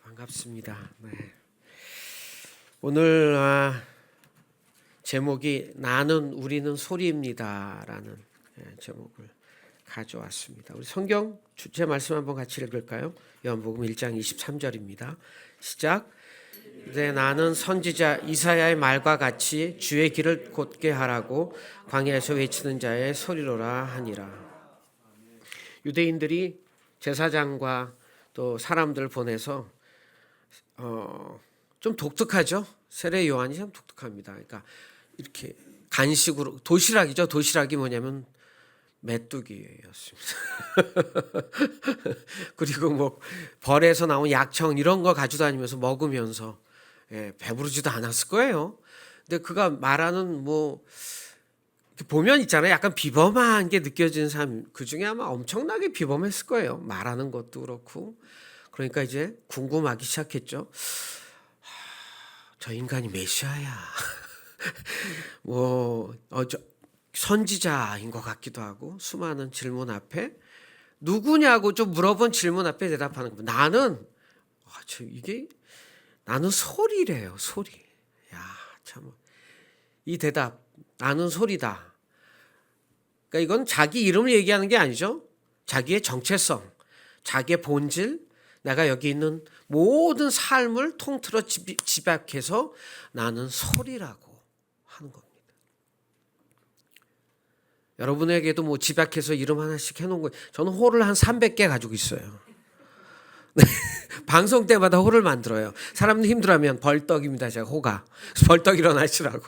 반갑습니다. 네. 오늘 제목이 나는 우리는 소리입니다라는 제목을 가져왔습니다. 우리 성경 주제 말씀 한번 같이 읽을까요? 요한복음 1장 23절입니다. 시작. 이제 나는 선지자 이사야의 말과 같이 주의 길을 곧게 하라고 광야에서 외치는 자의 소리로라 하니라. 유대인들이 제사장과 또 사람들 보내서 좀 독특하죠. 세례 요한이 참 독특합니다. 그러니까 이렇게 간식으로 도시락이죠. 도시락이 뭐냐면 메뚜기였습니다. 그리고 뭐 벌에서 나온 약청 이런 거 가지고 다니면서 먹으면서 배부르지도 않았을 거예요. 근데 그가 말하는 뭐 보면 있잖아요. 약간 비범한 게 느껴지는 사람 그 중에 아마 엄청나게 비범했을 거예요. 말하는 것도 그렇고. 그러니까 이제 궁금하기 시작했죠. 저 인간이 메시아야. 선지자인 것 같기도 하고 수많은 질문 앞에 누구냐고 좀 물어본 질문 앞에 대답하는 겁니다. 나는 소리래요. 소리. 야, 참. 이 대답 나는 소리다. 그러니까 이건 자기 이름을 얘기하는 게 아니죠. 자기의 정체성, 자기의 본질, 내가 여기 있는 모든 삶을 통틀어 집약해서 나는 소리라고 하는 겁니다. 여러분에게도 뭐 집약해서 이름 하나씩 해놓은 거, 저는 호를 한 300개 가지고 있어요. 방송 때마다 호를 만들어요. 사람들 힘들어하면 벌떡입니다. 제가 호가. 벌떡 일어나시라고.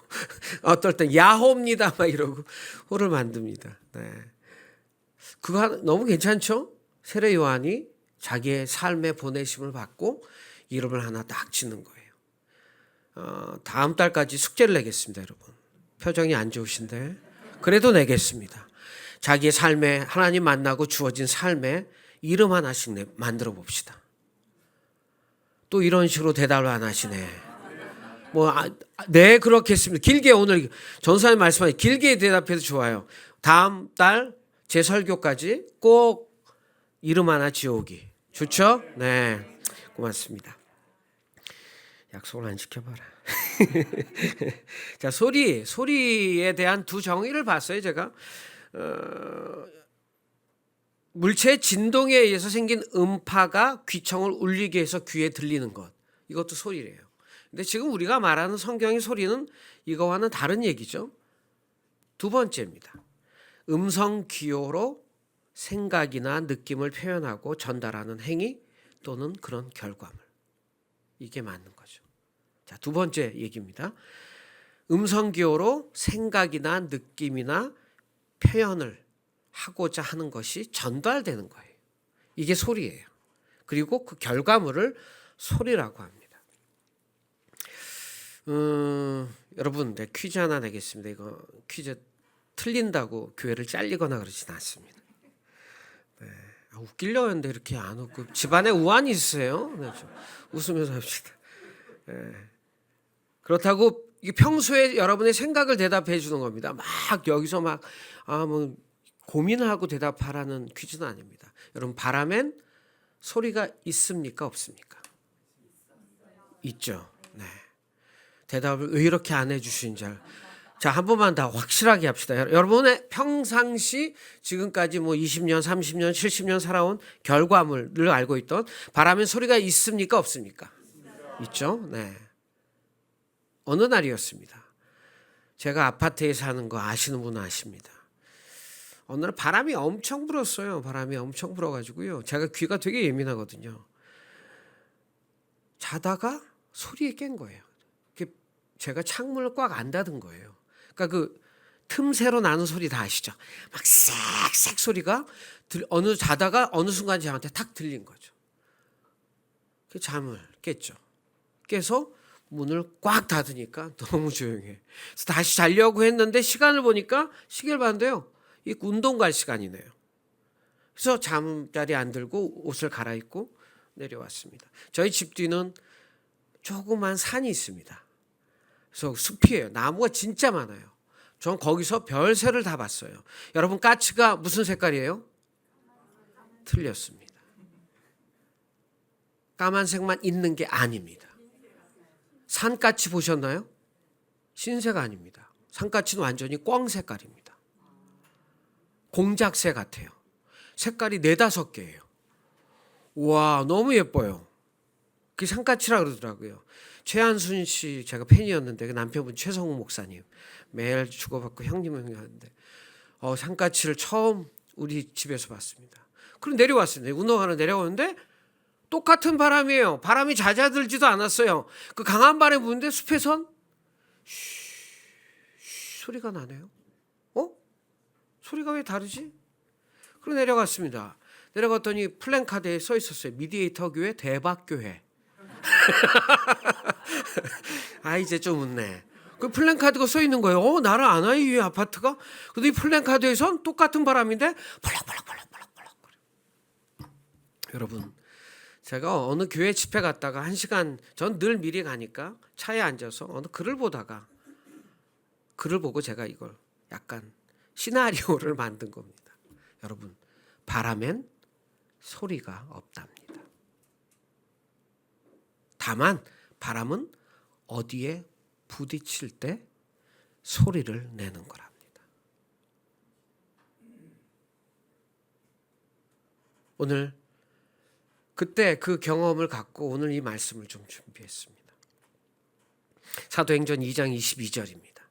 어떨 땐 야호입니다. 막 이러고 호를 만듭니다. 네. 그거 너무 괜찮죠? 세례 요한이 자기의 삶의 보내심을 받고 이름을 하나 딱 짓는 거예요. 다음 달까지 숙제를 내겠습니다, 여러분. 표정이 안 좋으신데 그래도 내겠습니다. 자기의 삶에 하나님 만나고 주어진 삶에 이름 하나씩 만들어 봅시다. 또 이런 식으로 대답을 안 하시네. 네, 그렇겠습니다. 길게 오늘 전사님 말씀하신 길게 대답해도 좋아요. 다음 달 제 설교까지 꼭 이름 하나 지어오기. 좋죠? 네, 고맙습니다. 약속을 안 지켜봐라. 자, 소리에 대한 두 정의를 봤어요, 제가. 물체의 진동에 의해서 생긴 음파가 귀청을 울리게 해서 귀에 들리는 것. 이것도 소리래요. 근데 지금 우리가 말하는 성경의 소리는 이거와는 다른 얘기죠. 두 번째입니다. 음성 기호로 생각이나 느낌을 표현하고 전달하는 행위 또는 그런 결과물. 이게 맞는 거죠. 자, 두 번째 얘기입니다. 음성 기호로 생각이나 느낌이나 표현을 하고자 하는 것이 전달되는 거예요. 이게 소리예요. 그리고 그 결과물을 소리라고 합니다. 여러분, 네, 퀴즈 하나 내겠습니다. 이거 퀴즈 틀린다고 교회를 잘리거나 그러진 않습니다. 네, 웃기려고 했는데 이렇게 안 웃고 집안에 우환이 있으세요? 네, 웃으면서 합시다. 네. 그렇다고 평소에 여러분의 생각을 대답해 주는 겁니다. 막 여기서 고민을 하고 대답하라는 퀴즈는 아닙니다. 여러분, 바람엔 소리가 있습니까? 없습니까? 있죠. 네. 대답을 왜 이렇게 안 해주시는지. 자, 한 번만 더 확실하게 합시다. 여러분의 평상시 지금까지 20년, 30년, 70년 살아온 결과물을 알고 있던 바람엔 소리가 있습니까? 없습니까? 있죠. 네. 어느 날이었습니다. 제가 아파트에 사는 거 아시는 분은 아십니다. 어느 날 바람이 엄청 불었어요. 바람이 엄청 불어가지고요. 제가 귀가 되게 예민하거든요. 자다가 소리에 깬 거예요. 제가 창문을 꽉 안 닫은 거예요. 그러니까 그 틈새로 나는 소리 다 아시죠? 막 쌕쌕 소리가 자다가 어느 순간 저한테 탁 들린 거죠. 그 잠을 깼죠. 깨서 문을 꽉 닫으니까 너무 조용해. 그래서 다시 자려고 했는데 시간을 보니까 시계를 봤는데요. 이 운동 갈 시간이네요. 그래서 잠자리 안 들고 옷을 갈아입고 내려왔습니다. 저희 집 뒤는 조그만 산이 있습니다. 그래서 숲이에요. 나무가 진짜 많아요. 전 거기서 별새를 다 봤어요. 여러분, 까치가 무슨 색깔이에요? 틀렸습니다. 까만색만 있는 게 아닙니다. 산까치 보셨나요? 흰색 아닙니다. 산까치는 완전히 꽝 색깔입니다. 공작새 같아요. 색깔이 4-5개예요. 와, 너무 예뻐요. 그게 산까치라 그러더라고요. 최한순 씨 제가 팬이었는데 그 남편분 최성우 목사님 매일 주고받고 형님 하는데 산까치를 처음 우리 집에서 봤습니다. 그럼 내려왔어요. 운동하러 내려오는데 똑같은 바람이에요. 바람이 잦아들지도 않았어요. 그 강한 바람이 부는데 숲에선 소리가 나네요. 소리가 왜 다르지? 그리고 내려갔습니다. 내려갔더니 플랜카드에 써 있었어요. 미디에이터 교회 대박교회. 이제 좀 웃네. 그 플랜카드가 써 있는 거예요. 나를 아나 이 아파트가? 근데 이 플랜카드에선 똑같은 바람인데 펄럭펄럭펄럭펄럭. 여러분, 제가 어느 교회 집회 갔다가 1시간 전 늘 미리 가니까 차에 앉아서 어느 글을 보다가 글을 보고 제가 이걸 약간 시나리오를 만든 겁니다. 여러분, 바람엔 소리가 없답니다. 다만 바람은 어디에 부딪힐 때 소리를 내는 거랍니다. 오늘 그때 그 경험을 갖고 오늘 이 말씀을 좀 준비했습니다. 사도행전 2장 22절입니다.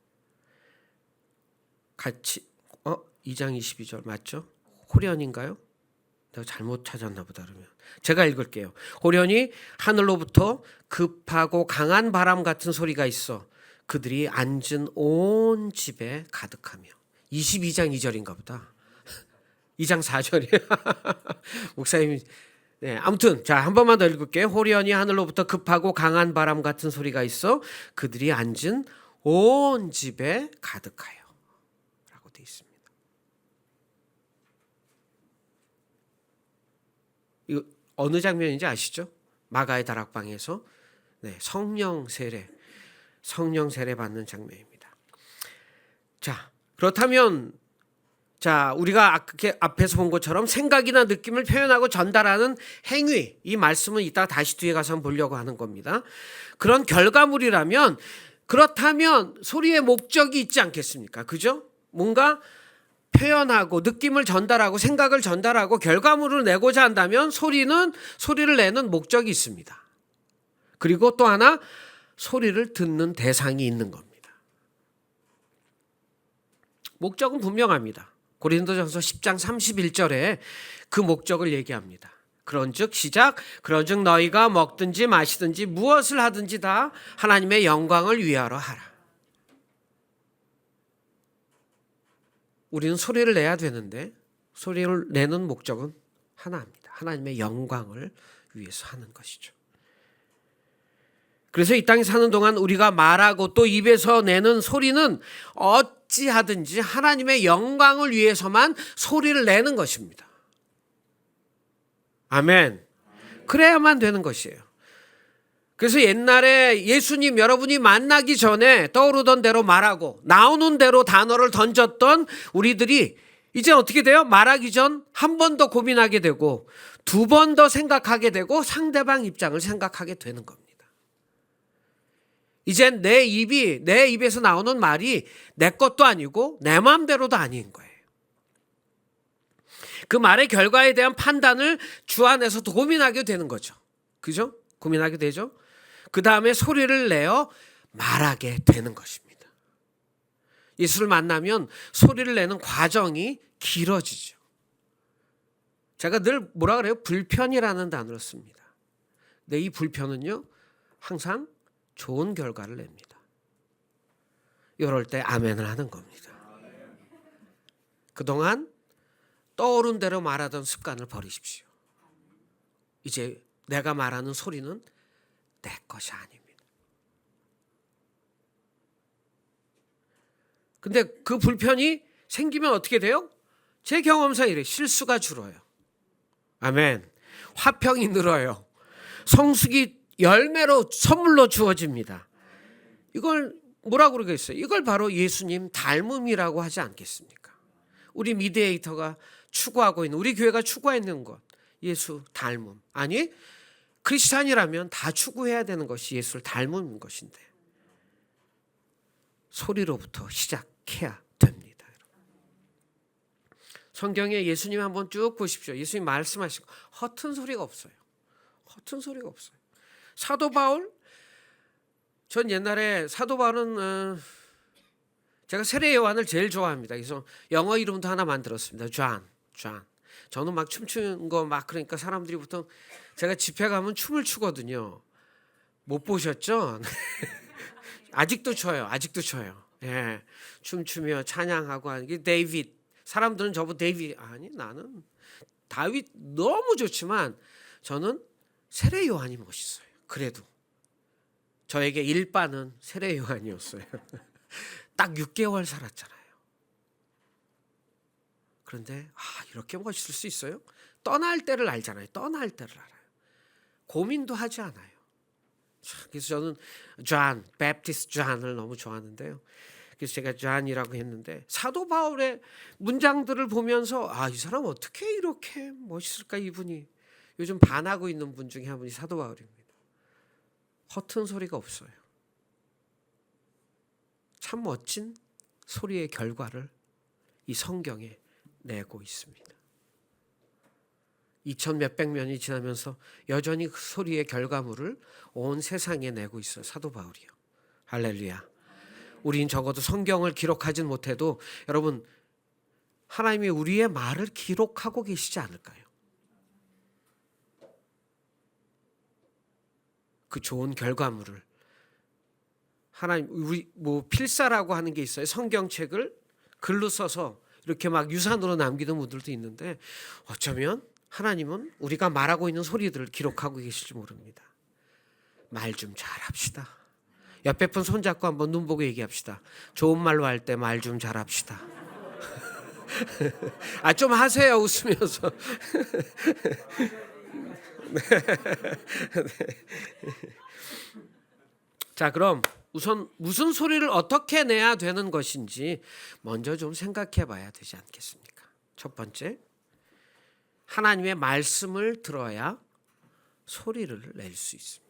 같이 2장 22절 맞죠? 호련인가요? 내가 잘못 찾았나 보다. 그러면 제가 읽을게요. 호련히 하늘로부터 급하고 강한 바람 같은 소리가 있어 그들이 앉은 온 집에 가득하며. 22장 2절인가 보다. 2장 4절이에요. 목사님이 아무튼 한 번만 더 읽을게요. 호련히 하늘로부터 급하고 강한 바람 같은 소리가 있어 그들이 앉은 온 집에 가득하여 라고 되어 있습니다. 이거 어느 장면인지 아시죠? 마가의 다락방에서 성령 세례 받는 장면입니다. 자, 그렇다면 우리가 앞에서 본 것처럼 생각이나 느낌을 표현하고 전달하는 행위, 이 말씀은 이따 다시 뒤에 가서 한번 보려고 하는 겁니다. 그런 결과물이라면 그렇다면 소리의 목적이 있지 않겠습니까? 그죠? 뭔가 표현하고 느낌을 전달하고 생각을 전달하고 결과물을 내고자 한다면 소리를 내는 목적이 있습니다. 그리고 또 하나 소리를 듣는 대상이 있는 겁니다. 목적은 분명합니다. 고린도전서 10장 31절에 그 목적을 얘기합니다. 그런즉 그런즉 너희가 먹든지 마시든지 무엇을 하든지 다 하나님의 영광을 위하여 하라. 우리는 소리를 내야 되는데 소리를 내는 목적은 하나입니다. 하나님의 영광을 위해서 하는 것이죠. 그래서 이 땅에 사는 동안 우리가 말하고 또 입에서 내는 소리는 어찌하든지 하나님의 영광을 위해서만 소리를 내는 것입니다. 아멘. 그래야만 되는 것이에요. 그래서 옛날에 예수님 여러분이 만나기 전에 떠오르던 대로 말하고 나오는 대로 단어를 던졌던 우리들이 이제 어떻게 돼요? 말하기 전 한 번 더 고민하게 되고 2번 더 생각하게 되고 상대방 입장을 생각하게 되는 겁니다. 이젠 내 입에서 나오는 말이 내 것도 아니고 내 마음대로도 아닌 거예요. 그 말의 결과에 대한 판단을 주 안에서 고민하게 되는 거죠. 그죠? 고민하게 되죠. 그 다음에 소리를 내어 말하게 되는 것입니다. 예수를 만나면 소리를 내는 과정이 길어지죠. 제가 늘 뭐라 그래요? 불편이라는 단어를 씁니다. 근데 이 불편은요, 항상 좋은 결과를 냅니다. 이럴 때 아멘을 하는 겁니다. 그동안 떠오른 대로 말하던 습관을 버리십시오. 이제 내가 말하는 소리는 내 것이 아닙니다. 근데 그 불편이 생기면 어떻게 돼요? 제 경험상 이래요. 실수가 줄어요. 아멘. 화평이 늘어요. 성숙이 열매로 선물로 주어집니다. 이걸 뭐라고 그러겠어요? 이걸 바로 예수님 닮음이라고 하지 않겠습니까? 우리 미디에이터가 추구하고 있는, 우리 교회가 추구하고 있는 것, 예수 닮음. 아니, 크리스찬이라면 다 추구해야 되는 것이 예수를 닮은 것인데 소리로부터 시작해야 됩니다. 성경에 예수님 한번 쭉 보십시오. 예수님 말씀하시고 허튼 소리가 없어요. 허튼 소리가 없어요. 사도 바울, 전 옛날에 사도 바울은 제가 세례 요한을 제일 좋아합니다. 그래서 영어 이름도 하나 만들었습니다. 존. 저는 막 춤추는 거 막 그러니까 사람들이 보통 제가 집회 가면 춤을 추거든요. 못 보셨죠? 아직도 춰요. 예, 춤추며 찬양하고 하는 게 데이빗. 사람들은 저보고 데이빗 아니 나는 다윗 너무 좋지만 저는 세례 요한이 멋있어요. 그래도 저에게 일반은 세례 요한이었어요. 딱 6개월 살았잖아요. 그런데 이렇게 멋있을 수 있어요? 떠날 때를 알잖아요. 떠날 때를 알아요. 고민도 하지 않아요. 그래서 저는 존, 베프티스트 존을 너무 좋아하는데요. 그래서 제가 존이라고 했는데 사도 바울의 문장들을 보면서 이 사람 어떻게 이렇게 멋있을까 이분이. 요즘 반하고 있는 분 중에 한 분이 사도 바울입니다. 허튼 소리가 없어요. 참 멋진 소리의 결과를 이 성경에 내고 있습니다. 2000 몇백 년이 지나면서 여전히 그 소리의 결과물을 온 세상에 내고 있어요. 사도 바울이요. 할렐루야. 우린 적어도 성경을 기록하진 못해도 여러분 하나님이 우리의 말을 기록하고 계시지 않을까요? 그 좋은 결과물을 하나님 우리 필사라고 하는 게 있어요. 성경책을 글로 써서 이렇게 막 유산으로 남기는 분들도 있는데 어쩌면 하나님은 우리가 말하고 있는 소리들을 기록하고 계실지 모릅니다. 말 좀 잘합시다. 옆에 분 손잡고 한번 눈 보고 얘기합시다. 좋은 말로 할 때 말 좀 잘합시다. 좀 하세요 웃으면서. 자, 그럼 우선 무슨 소리를 어떻게 내야 되는 것인지 먼저 좀 생각해 봐야 되지 않겠습니까? 첫 번째, 하나님의 말씀을 들어야 소리를 낼 수 있습니다.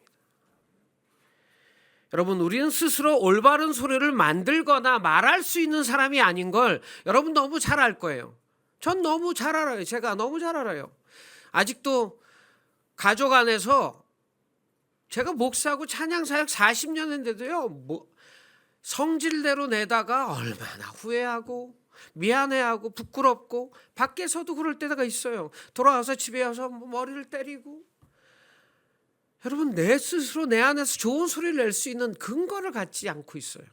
여러분, 우리는 스스로 올바른 소리를 만들거나 말할 수 있는 사람이 아닌 걸 여러분 너무 잘 알 거예요. 전 너무 잘 알아요. 제가 너무 잘 알아요. 아직도 가족 안에서 제가 목사하고 찬양사역 40년 했는데도요, 성질대로 내다가 얼마나 후회하고 미안해하고 부끄럽고 밖에서도 그럴 때가 있어요. 돌아와서 집에 와서 머리를 때리고. 여러분, 내 스스로 내 안에서 좋은 소리를 낼 수 있는 근거를 갖지 않고 있어요.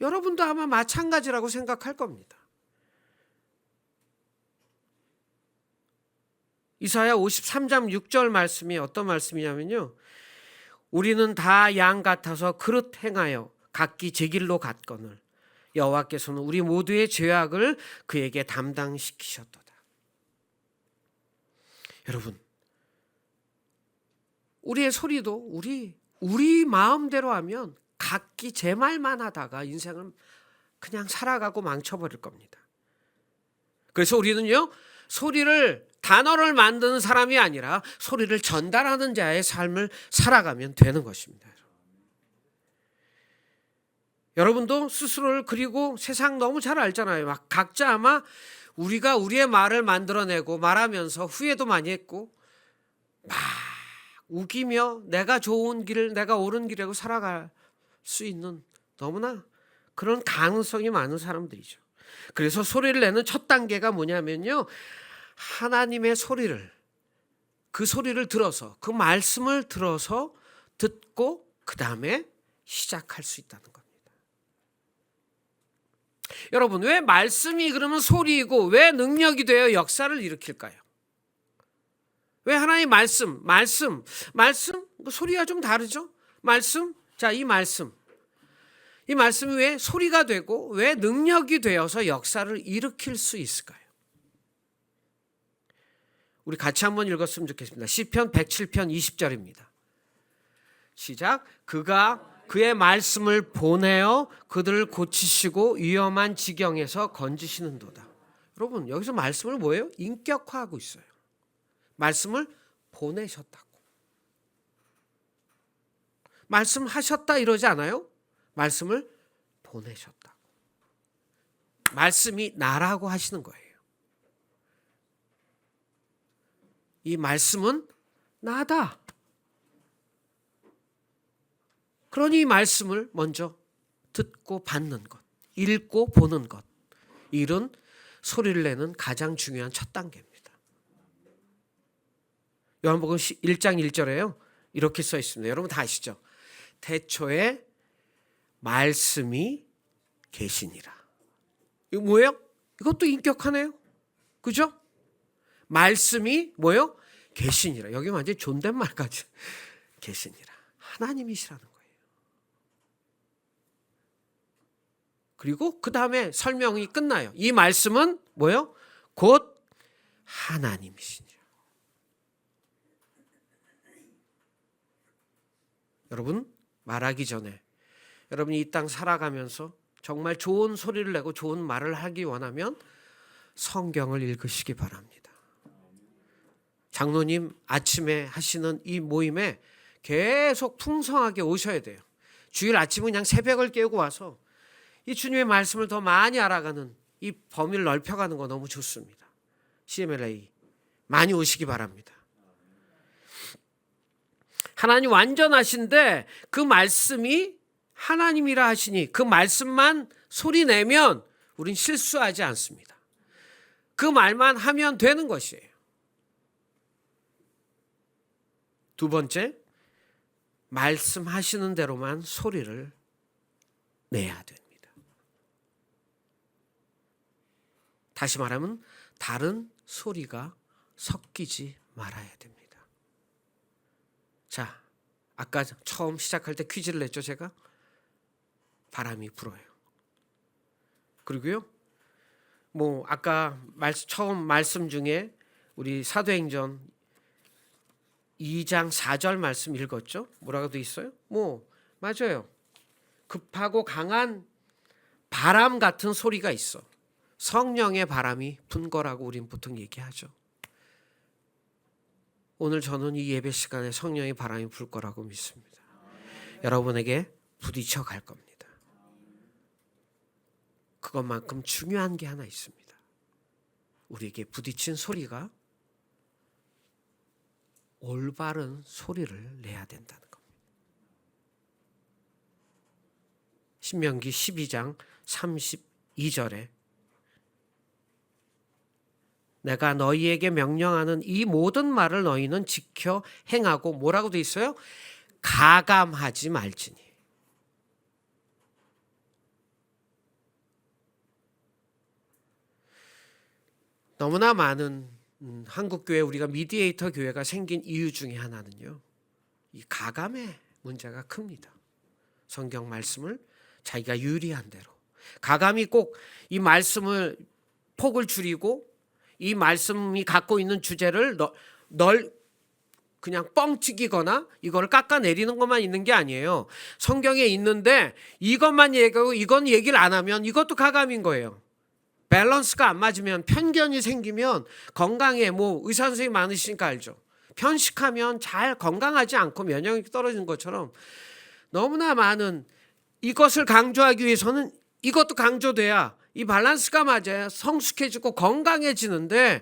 여러분도 아마 마찬가지라고 생각할 겁니다. 이사야 53장 6절 말씀이 어떤 말씀이냐면요. 우리는 다 양 같아서 그릇 행하여 각기 제 길로 갔거늘 여호와께서는 우리 모두의 죄악을 그에게 담당시키셨도다. 여러분, 우리의 소리도 우리 마음대로 하면 각기 제 말만 하다가 인생을 그냥 살아가고 망쳐버릴 겁니다. 그래서 우리는요, 단어를 만드는 사람이 아니라 소리를 전달하는 자의 삶을 살아가면 되는 것입니다. 여러분도 스스로를, 그리고 세상 너무 잘 알잖아요. 막 각자 아마 우리가 우리의 말을 만들어내고 말하면서 후회도 많이 했고 막 우기며 내가 좋은 길을, 내가 옳은 길이라고 살아갈 수 있는 너무나 그런 가능성이 많은 사람들이죠. 그래서 소리를 내는 첫 단계가 뭐냐면요, 하나님의 소리를, 그 소리를 들어서, 그 말씀을 들어서 듣고 그 다음에 시작할 수 있다는 겁니다. 여러분, 왜 말씀이 그러면 소리이고 왜 능력이 되어 역사를 일으킬까요? 왜 하나님의 말씀 소리가 좀 다르죠? 이 말씀이 왜 소리가 되고 왜 능력이 되어서 역사를 일으킬 수 있을까요? 우리 같이 한번 읽었으면 좋겠습니다. 시편 107편 20절입니다. 시작. 그가 그의 말씀을 보내어 그들을 고치시고 위험한 지경에서 건지시는도다. 여러분, 여기서 말씀을 뭐예요? 인격화하고 있어요. 말씀을 보내셨다고. 말씀하셨다 이러지 않아요? 말씀을 보내셨다고. 말씀이 나라고 하시는 거예요. 이 말씀은 나다. 그러니 이 말씀을 먼저 듣고 받는 것, 읽고 보는 것, 이런 소리를 내는 가장 중요한 첫 단계입니다. 요한복음 1장 1절에요. 이렇게 써 있습니다. 여러분 다 아시죠? 태초에 말씀이 계시니라. 이거 뭐예요? 이것도 인격하네요. 그죠? 말씀이 뭐예요? 계시니라. 여기 완전히 존댓말까지. 계시니라. 하나님이시라는 거예요. 그리고 그 다음에 설명이 끝나요. 이 말씀은 뭐예요? 곧 하나님이시니라. 여러분 말하기 전에 여러분이 이 땅 살아가면서 정말 좋은 소리를 내고 좋은 말을 하기 원하면 성경을 읽으시기 바랍니다. 장로님 아침에 하시는 이 모임에 계속 풍성하게 오셔야 돼요. 주일 아침은 그냥 새벽을 깨우고 와서 이 주님의 말씀을 더 많이 알아가는 이 범위를 넓혀가는 거 너무 좋습니다. CMLA 많이 오시기 바랍니다. 하나님 완전하신데 그 말씀이 하나님이라 하시니 그 말씀만 소리 내면 우린 실수하지 않습니다. 그 말만 하면 되는 것이에요. 두 번째, 말씀하시는 대로만 소리를 내야 됩니다. 다시 말하면 다른 소리가 섞이지 말아야 됩니다. 자, 아까 처음 시작할 때 퀴즈를 냈죠, 제가? 바람이 불어요. 그리고요, 아까 처음 말씀 중에 우리 사도행전 2장 4절 말씀 읽었죠? 뭐라고 돼 있어요? 맞아요. 급하고 강한 바람 같은 소리가 있어. 성령의 바람이 분 거라고 우린 보통 얘기하죠. 오늘 저는 이 예배 시간에 성령의 바람이 불 거라고 믿습니다. 여러분에게 부딪혀 갈 겁니다. 그것만큼 중요한 게 하나 있습니다. 우리에게 부딪힌 소리가 올바른 소리를 내야 된다는 겁니다. 신명기 12장 32절에 내가 너희에게 명령하는 이 모든 말을 너희는 지켜 행하고 뭐라고 돼 있어요? 가감하지 말지니. 너무나 많은 한국교회 우리가 미디에이터 교회가 생긴 이유 중에 하나는요, 이 가감의 문제가 큽니다. 성경 말씀을 자기가 유리한 대로 가감이 꼭 이 말씀을 폭을 줄이고 이 말씀이 갖고 있는 주제를 그냥 뻥튀기거나 이걸 깎아내리는 것만 있는 게 아니에요. 성경에 있는데 이것만 얘기하고 이건 얘기를 안 하면 이것도 가감인 거예요. 밸런스가 안 맞으면 편견이 생기면 건강에 의사 선생님 많으시니까 알죠. 편식하면 잘 건강하지 않고 면역력이 떨어지는 것처럼 너무나 많은 이것을 강조하기 위해서는 이것도 강조돼야 이 밸런스가 맞아야 성숙해지고 건강해지는데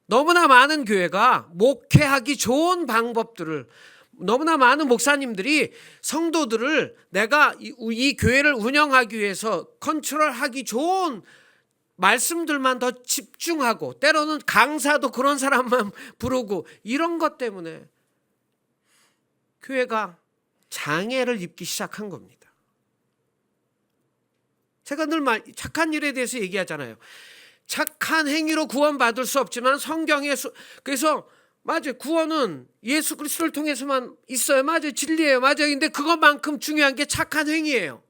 너무나 많은 교회가 목회하기 좋은 방법들을 너무나 많은 목사님들이 성도들을 내가 이 교회를 운영하기 위해서 컨트롤하기 좋은 말씀들만 더 집중하고 때로는 강사도 그런 사람만 부르고 이런 것 때문에 교회가 장애를 입기 시작한 겁니다. 제가 늘 착한 일에 대해서 얘기하잖아요. 착한 행위로 구원받을 수 없지만 성경에 그래서 맞아요. 구원은 예수 그리스도를 통해서만 있어요. 맞아요. 진리예요. 맞아요. 근데 그것만큼 중요한 게 착한 행위예요.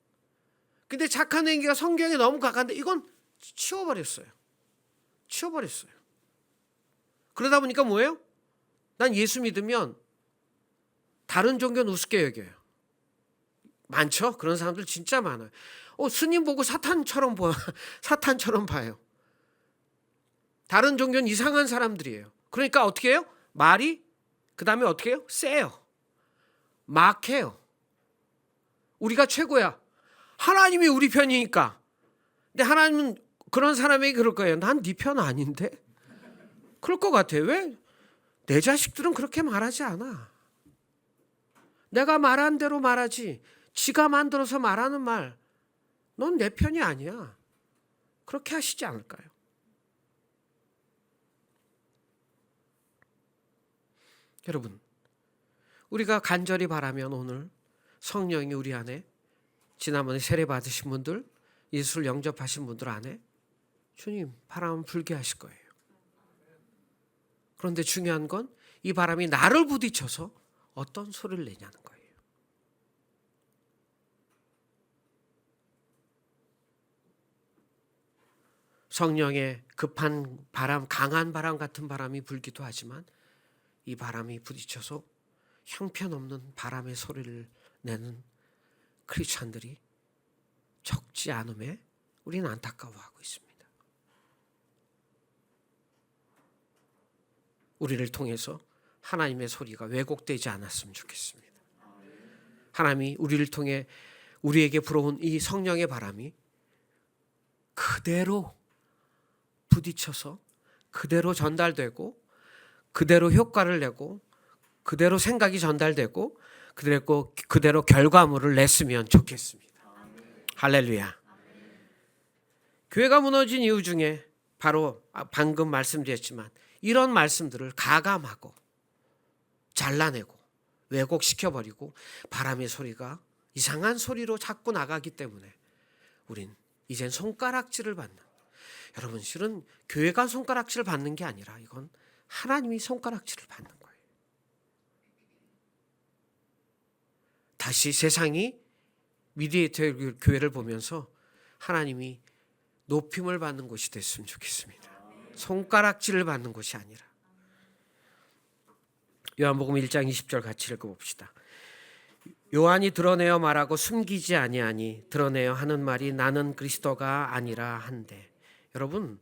근데 착한 행위가 성경에 너무 가까운데 이건 치워버렸어요. 그러다 보니까 뭐예요? 난 예수 믿으면 다른 종교는 우습게 여겨요. 많죠? 그런 사람들 진짜 많아요. 스님 보고 사탄처럼 봐요. 다른 종교는 이상한 사람들이에요. 그러니까 어떻게 해요? 말이 그 다음에 어떻게 해요? 세요. 막해요. 우리가 최고야. 하나님이 우리 편이니까. 근데 하나님은 그런 사람에게 그럴 거예요. 난 네 편 아닌데? 그럴 것 같아요. 왜? 내 자식들은 그렇게 말하지 않아. 내가 말한 대로 말하지. 지가 만들어서 말하는 말, 넌 내 편이 아니야. 그렇게 하시지 않을까요? 여러분, 우리가 간절히 바라면 오늘 성령이 우리 안에, 지난번에 세례 받으신 분들, 예수를 영접하신 분들 안에 주님 바람 불게 하실 거예요. 그런데 중요한 건 이 바람이 나를 부딪혀서 어떤 소리를 내냐는 거예요. 성령의 급한 바람, 강한 바람 같은 바람이 불기도 하지만 이 바람이 부딪혀서 형편없는 바람의 소리를 내는 크리스찬들이 적지 않음에 우리는 안타까워하고 있습니다. 우리를 통해서 하나님의 소리가 왜곡되지 않았으면 좋겠습니다. 하나님이 우리를 통해 우리에게 불어온 이 성령의 바람이 그대로 부딪혀서 그대로 전달되고 그대로 효과를 내고 그대로 생각이 전달되고 그대로 결과물을 냈으면 좋겠습니다. 할렐루야. 교회가 무너진 이유 중에 바로 방금 말씀드렸지만 이런 말씀들을 가감하고 잘라내고 왜곡시켜버리고 바람의 소리가 이상한 소리로 자꾸 나가기 때문에 우린 이젠 손가락질을 받는, 여러분 실은 교회가 손가락질을 받는 게 아니라 이건 하나님이 손가락질을 받는 거예요. 다시 세상이 미디에이터 교회를 보면서 하나님이 높임을 받는 곳이 됐으면 좋겠습니다. 손가락질을 받는 곳이 아니라. 요한복음 1장 20절 같이 읽어봅시다. 요한이 드러내어 말하고 숨기지 아니하니 드러내어 하는 말이 나는 그리스도가 아니라 한데. 여러분,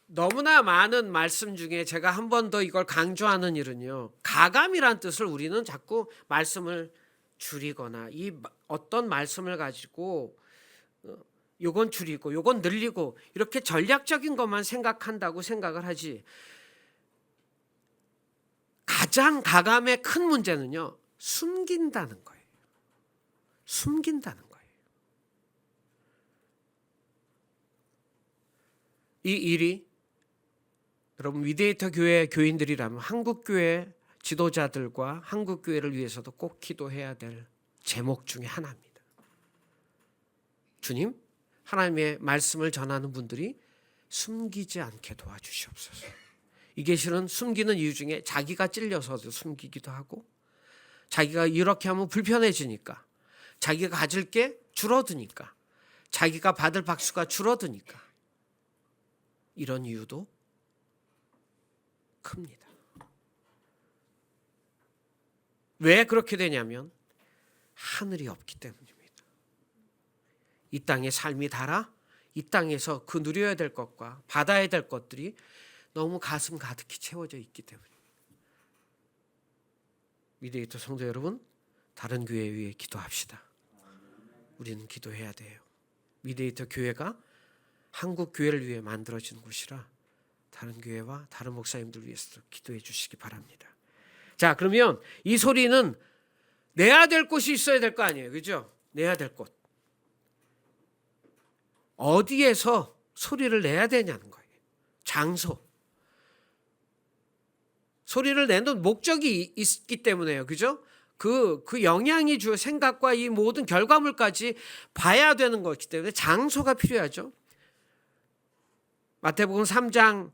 너무나 많은 말씀 중에 제가 한 번 더 이걸 강조하는 일은요, 가감이란 뜻을 우리는 자꾸 말씀을 줄이거나 이 어떤 말씀을 가지고 요건 줄이고 요건 늘리고 이렇게 전략적인 것만 생각한다고 생각을 하지, 가장 가감의 큰 문제는요, 숨긴다는 거예요. 숨긴다는 거예요. 이 일이 여러분 미디에이터 교회 교인들이라면 한국 교회 지도자들과 한국 교회를 위해서도 꼭 기도해야 될 제목 중에 하나입니다. 주님, 하나님의 말씀을 전하는 분들이 숨기지 않게 도와주시옵소서. 이게 실은 숨기는 이유 중에 자기가 찔려서도 숨기기도 하고, 자기가 이렇게 하면 불편해지니까, 자기가 가질 게 줄어드니까, 자기가 받을 박수가 줄어드니까, 이런 이유도 큽니다. 왜 그렇게 되냐면 하늘이 없기 때문입니다. 이 땅의 삶이 달아 이 땅에서 그 누려야 될 것과 받아야 될 것들이 너무 가슴 가득히 채워져 있기 때문입니다. 미디에이터 성도 여러분, 다른 교회 위해 기도합시다. 우리는 기도해야 돼요. 미디에이터 교회가 한국 교회를 위해 만들어진 곳이라 다른 교회와 다른 목사님들 위해서도 기도해 주시기 바랍니다. 자, 그러면 이 소리는 내야 될 곳이 있어야 될 거 아니에요, 그죠? 내야 될 곳. 어디에서 소리를 내야 되냐는 거예요. 장소. 소리를 내는 목적이 있기 때문에요, 그죠? 그 영향이 주어 생각과 이 모든 결과물까지 봐야 되는 것이기 때문에 장소가 필요하죠. 마태복음 1장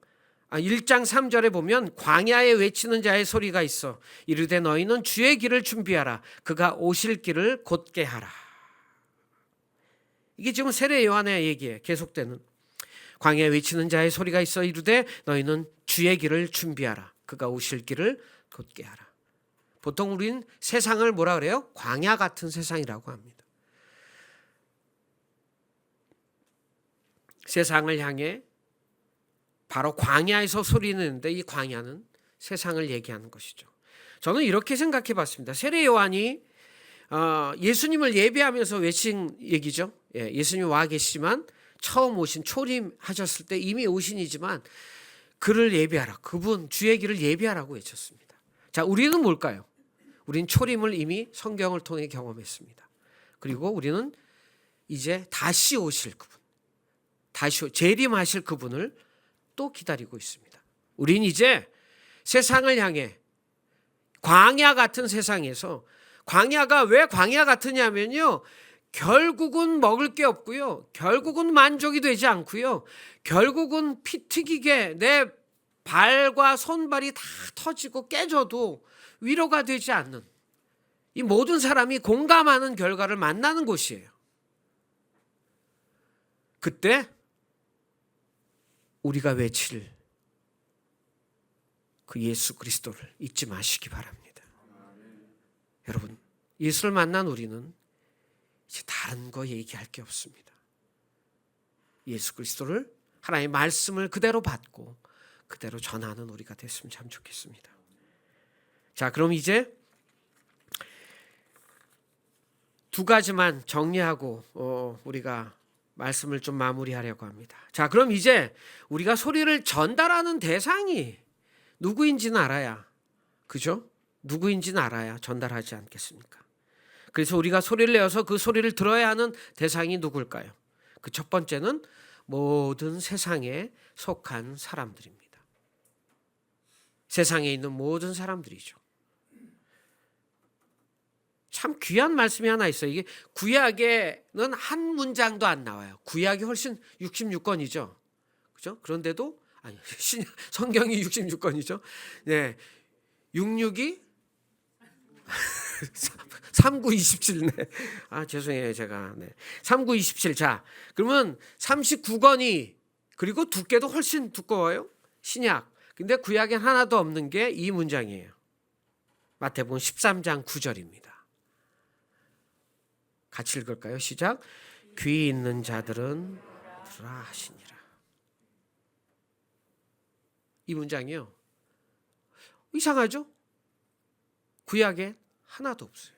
3절에 보면 광야에 외치는 자의 소리가 있어 이르되 너희는 주의 길을 준비하라 그가 오실 길을 곧게 하라. 이게 지금 세례 요한의 얘기에 계속되는, 광야에 외치는 자의 소리가 있어 이르되 너희는 주의 길을 준비하라 그가 오실 길을 곧게 하라. 보통 우린 세상을 뭐라 그래요? 광야 같은 세상이라고 합니다. 세상을 향해 바로 광야에서 소리내는데 이 광야는 세상을 얘기하는 것이죠. 저는 이렇게 생각해 봤습니다. 세례 요한이 예수님을 예배하면서 외친 얘기죠. 예수님이 와 계시지만 처음 오신 초림하셨을 때 이미 오신이지만 그를 예배하라. 그분 주의 길을 예배하라고 외쳤습니다. 자, 우리는 뭘까요? 우린 초림을 이미 성경을 통해 경험했습니다. 그리고 우리는 이제 다시 오실 그분, 재림하실 그분을 또 기다리고 있습니다. 우린 이제 세상을 향해 광야 같은 세상에서, 광야가 왜 광야 같으냐면요, 결국은 먹을 게 없고요, 결국은 만족이 되지 않고요, 결국은 피 튀기게 내 발과 손발이 다 터지고 깨져도 위로가 되지 않는, 이 모든 사람이 공감하는 결과를 만나는 곳이에요. 그때 우리가 외칠 그 예수 그리스도를 잊지 마시기 바랍니다. 여러분, 예수를 만난 우리는 이제 다른 거 얘기할 게 없습니다. 예수 그리스도를, 하나님의 말씀을 그대로 받고 그대로 전하는 우리가 됐으면 참 좋겠습니다. 자, 그럼 이제 두 가지만 정리하고 우리가 말씀을 좀 마무리하려고 합니다. 자, 그럼 이제 우리가 소리를 전달하는 대상이 누구인지는 알아야, 그죠? 누구인지는 알아야 전달하지 않겠습니까? 그래서 우리가 소리를 내어서 그 소리를 들어야 하는 대상이 누굴까요? 그 첫 번째는 모든 세상에 속한 사람들입니다. 세상에 있는 모든 사람들이죠. 참 귀한 말씀이 하나 있어요. 이게 구약에는 한 문장도 안 나와요. 구약이 훨씬 66권이죠. 그죠? 그런데도, 아니, 성경이 66권이죠. 네. 66이 3927네. 아, 죄송해요, 제가. 네. 3927. 자, 그러면 39권이, 그리고 두께도 훨씬 두꺼워요. 신약. 근데 구약엔 하나도 없는 게 이 문장이에요. 마태복음 13장 9절입니다. 같이 읽을까요? 시작. 귀 있는 자들은 들으라 하시니라. 이 문장이요, 이상하죠? 구약에 하나도 없어요.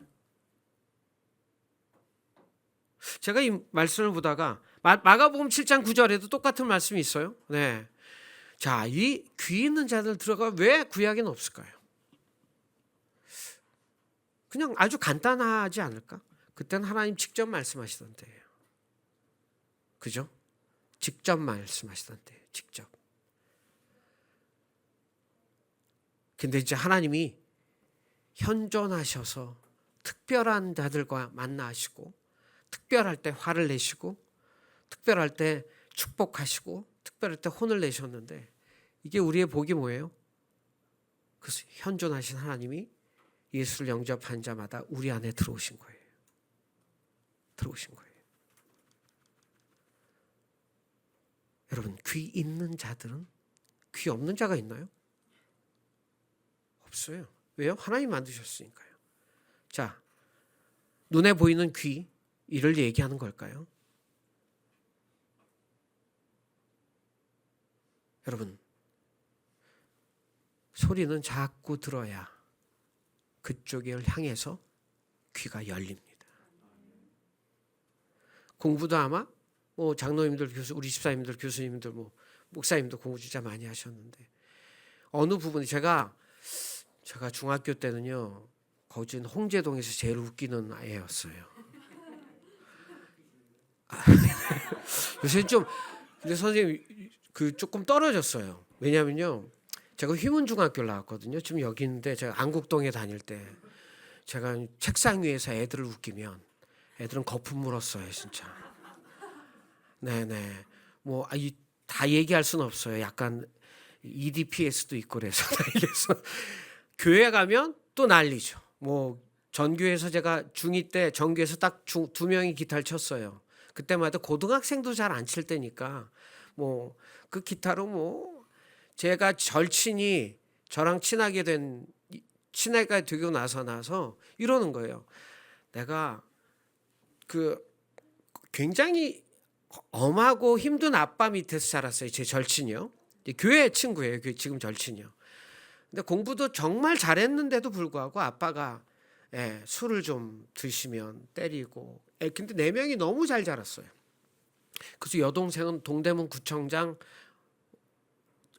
제가 이 말씀을 보다가 마가복음 7장 9절에도 똑같은 말씀이 있어요. 네. 자, 이 귀 있는 자들 들어가 왜 구약에는 없을까요? 그냥 아주 간단하지 않을까? 그때는 하나님 직접 말씀하시던 때예요. 그죠? 직접 말씀하시던 때예요. 직접. 근데 이제 하나님이 현존하셔서 특별한 자들과 만나시고, 특별할 때 화를 내시고, 특별할 때 축복하시고, 특별할 때 혼을 내셨는데, 이게 우리의 복이 뭐예요? 그래서 현존하신 하나님이 예수를 영접한 자마다 우리 안에 들어오신 거예요. 들어오신 거예요. 여러분, 귀 있는 자들은, 귀 없는 자가 있나요? 없어요. 왜요? 하나님 만드셨으니까요. 자, 눈에 보이는 귀, 이를 얘기하는 걸까요? 여러분, 소리는 자꾸 들어야 그쪽을 향해서 귀가 열립니다. 공부도 아마 장로님들, 우리 집사님들, 교수님들, 목사님도 공부 진짜 많이 하셨는데, 어느 부분이 제가 중학교 때는요, 거진 홍제동에서 제일 웃기는 애였어요. 요새 좀, 근데 선생님 조금 떨어졌어요. 왜냐면요, 제가 휘문중학교를 나왔거든요. 지금 여기 있는데, 제가 안국동에 다닐 때 제가 책상 위에서 애들을 웃기면 애들은 거품 물었어요, 진짜. 네네. 다 얘기할 수는 없어요. 약간 EDPS도 있고 그래서. 교회 가면 또 난리죠. 전교에서 제가 중2 때 전교에서 딱 두 명이 기타를 쳤어요. 그때마다 고등학생도 잘 안 칠 때니까 그 기타로 제가 절친이 저랑 친하게 되고 나서 이러는 거예요. 내가 굉장히 엄하고 힘든 아빠 밑에서 자랐어요. 제 절친이요. 교회 친구예요. 지금 절친이요. 근데 공부도 정말 잘했는데도 불구하고 아빠가 술을 좀 드시면 때리고. 근데 네 명이 너무 잘 자랐어요. 그래서 여동생은 동대문 구청장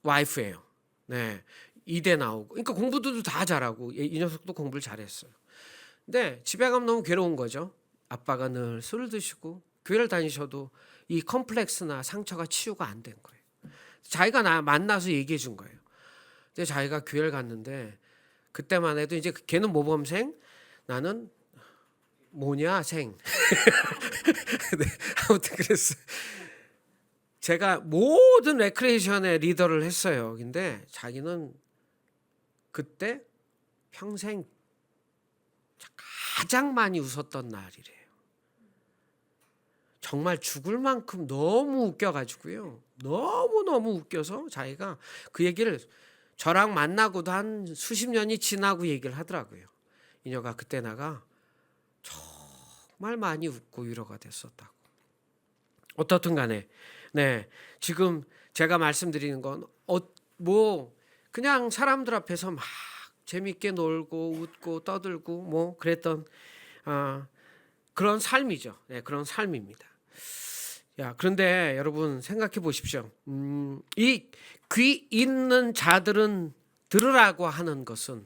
와이프예요. 네, 이대 나오고. 그러니까 공부도 다 잘하고 이 녀석도 공부를 잘했어요. 근데 집에 가면 너무 괴로운 거죠. 아빠가 늘 술을 드시고 교회를 다니셔도 이 컴플렉스나 상처가 치유가 안 된 거예요. 자기가 만나서 얘기해 준 거예요. 근데 자기가 교회를 갔는데 그때만 해도 이제 걔는 모범생, 나는 모냐생. 네, 아무튼 그랬어요. 제가 모든 레크레이션의 리더를 했어요. 근데 자기는 그때 평생 가장 많이 웃었던 날이래요. 정말 죽을 만큼 너무 웃겨가지고요. 너무너무 웃겨서 자기가 그 얘기를 저랑 만나고도 한 수십 년이 지나고 얘기를 하더라고요. 이녀가 그때 나가 정말 많이 웃고 위로가 됐었다고. 어떻든 간에 네, 지금 제가 말씀드리는 건 그냥 사람들 앞에서 막 재밌게 놀고 웃고 떠들고 뭐 그랬던 그런 삶이죠. 네, 그런 삶입니다. 그런데 여러분 생각해 보십시오. 이 귀 있는 자들은 들으라고 하는 것은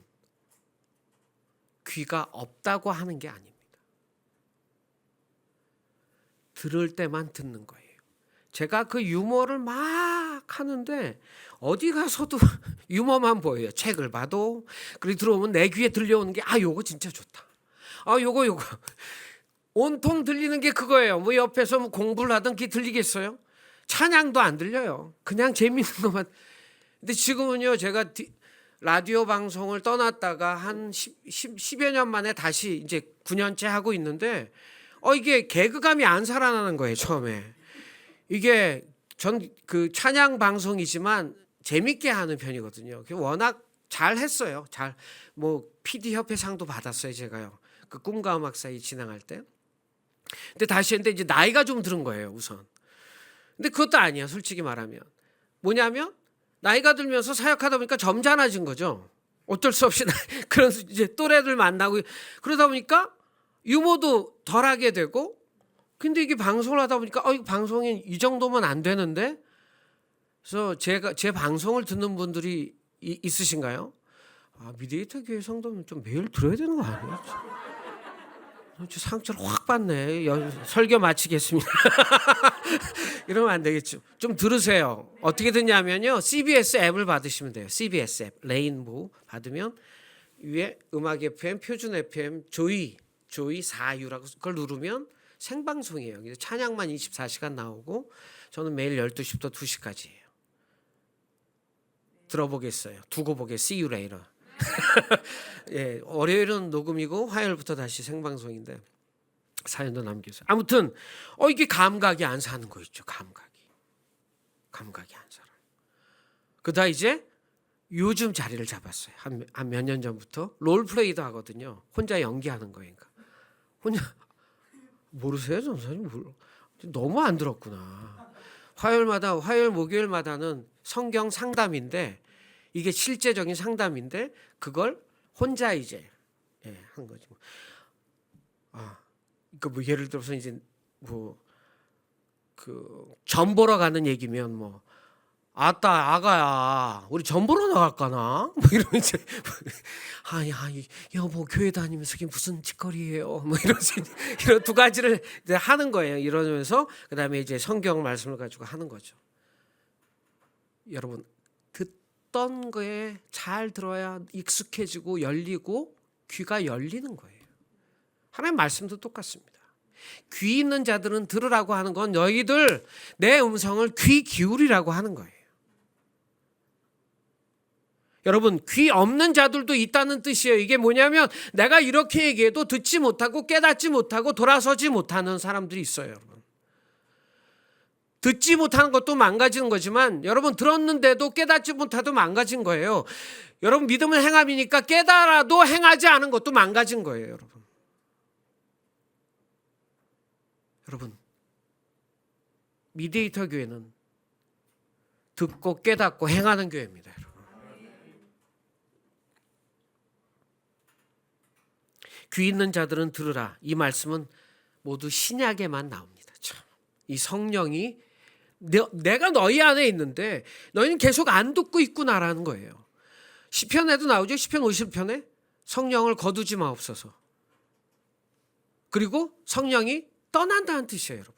귀가 없다고 하는 게 아닙니다. 들을 때만 듣는 거예요. 제가 그 유머를 막 하는데 어디 가서도 유머만 보여요. 책을 봐도. 그리고 들어오면 내 귀에 들려오는 게 요거 진짜 좋다. 요거 온통 들리는 게 그거예요. 뭐 옆에서 뭐 공부를 하던 귀 들리겠어요? 찬양도 안 들려요. 그냥 재밌는 것만. 근데 지금은요, 제가 라디오 방송을 떠났다가 한 10여 년 만에 다시 이제 9년째 하고 있는데 이게 개그감이 안 살아나는 거예요, 처음에. 이게 전 그 찬양 방송이지만 재밌게 하는 편이거든요. 워낙 잘 했어요. 뭐 PD 협회 상도 받았어요, 제가요. 그 꿈과 음악 사이 진행할 때. 근데 다시 했는데 이제 나이가 좀 들은 거예요, 우선. 근데 그것도 아니야, 솔직히 말하면. 뭐냐면 나이가 들면서 사역하다 보니까 점잖아진 거죠. 어쩔 수 없이 그런 이제 또래들 만나고 그러다 보니까 유머도 덜하게 되고. 근데 이게 방송을 하다 보니까 이 방송이 이 정도면 안 되는데. 그래서 제 방송을 듣는 분들이 있으신가요? 미디에이터 교회 성도면 좀 매일 들어야 되는 거 아니에요? 상처를 확 받네. 설교 마치겠습니다. 이러면 안 되겠죠. 좀 들으세요. 어떻게 듣냐면요, CBS 앱을 받으시면 돼요. CBS 앱 레인보우 받으면 위에 음악 FM, 표준 FM, 조이 4U라고 그걸 누르면 생방송이에요. 찬양만 24시간 나오고 저는 매일 12시부터 2시까지예요. 들어보겠어요. 두고 보게. See you later. 예, 월요일은 녹음이고 화요일부터 다시 생방송인데 사연도 남겨서. 아무튼 이게 감각이 안 사는 거 있죠. 감각이 안 살아요. 그다 이제 요즘 자리를 잡았어요. 한 몇 년 전부터 롤플레이도 하거든요. 혼자 연기하는 거니까. 혼자 모르세요, 전사님? 너무 안 들었구나. 화요일 목요일마다는 성경 상담인데 이게 실제적인 상담인데 그걸 혼자 이제 한 거지. 그러니까 뭐 예를 들어서 이제 뭐 그 점 보러 가는 얘기면 뭐 아가야 우리 점 보러 나갈까나 뭐 이러면 이제 여보 교회 다니면서 이게 무슨 짓거리예요 뭐 이런 두 가지를 이제 하는 거예요. 이러면서 그다음에 이제 성경 말씀을 가지고 하는 거죠. 여러분 듣던 거에 잘 들어야 익숙해지고 열리고 귀가 열리는 거예요. 하나님 말씀도 똑같습니다. 귀 있는 자들은 들으라고 하는 건 너희들 내 음성을 귀 기울이라고 하는 거예요. 여러분 귀 없는 자들도 있다는 뜻이에요. 이게 뭐냐면 내가 이렇게 얘기해도 듣지 못하고 깨닫지 못하고 돌아서지 못하는 사람들이 있어요. 여러분 듣지 못하는 것도 망가지는 거지만 여러분 들었는데도 깨닫지 못하도 망가진 거예요. 여러분 믿음은 행함이니까 깨달아도 행하지 않은 것도 망가진 거예요. 여러분 미디에이터 교회는 듣고 깨닫고 행하는 교회입니다, 여러분. 귀 있는 자들은 들으라. 이 말씀은 모두 신약에만 나옵니다. 참, 이 성령이 내가 너희 안에 있는데 너희는 계속 안 듣고 있구나라는 거예요. 시편에도 나오죠. 시편 50편에 성령을 거두지 마옵소서. 그리고 성령이 떠난다는 뜻이에요, 여러분.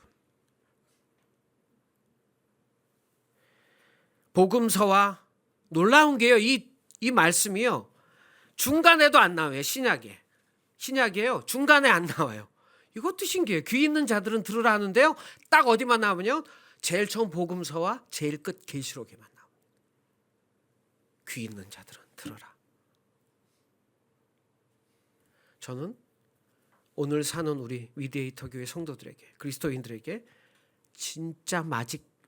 복음서와 놀라운 게요. 이 말씀이요. 중간에도 안 나와요. 신약이에요. 중간에 안 나와요. 이것도 신기해요. 귀 있는 자들은 들으라 하는데요. 딱 어디만 나오면 제일 처음 복음서와 제일 끝 계시록에만 나옵니다. 귀 있는 자들은 들어라. 저는 오늘 사는 우리 위디에이터 교회 성도들에게, 그리스도인들에게 진짜